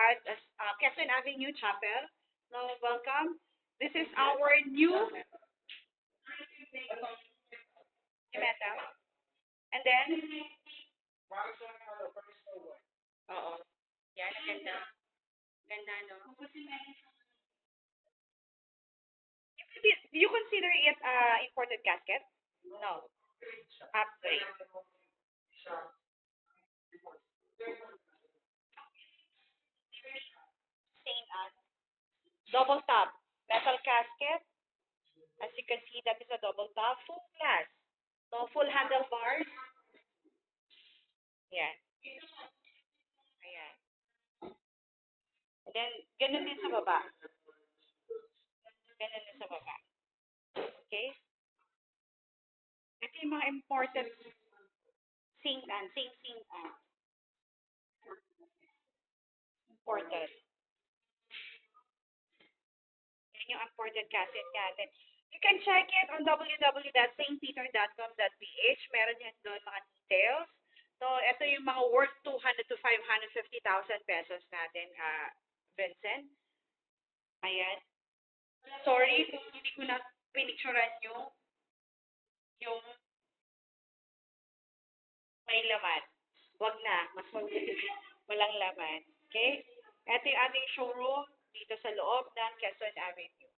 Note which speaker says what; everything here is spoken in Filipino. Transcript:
Speaker 1: at Quezon Avenue Chapel. No, welcome. This is our new metal. And then, oo. Yan, ganda. Ganda, no? You consider it imported casket? No. Upgrade. Same as double top. Metal casket. As you can see, that is a double top. Full glass. No, full handlebars. Yan. Ayan. And then, ganun din sa baba. Ganun din sa baba. Okay? Ito yung mga imported sing-an. Sing-sing-an. Imported. Yan yung imported cassette natin. You can check it on www.stpeter.com.ph. Meron yan doon mga details. So, ito yung mga worth 200 to 550,000 pesos natin, Vincent. Ayan. Sorry kung hindi ko na pinicturean yung may laman. Wag na. Mas walang laman. Okay? Ito yung ating showroom dito sa loob ng Quezon Avenue.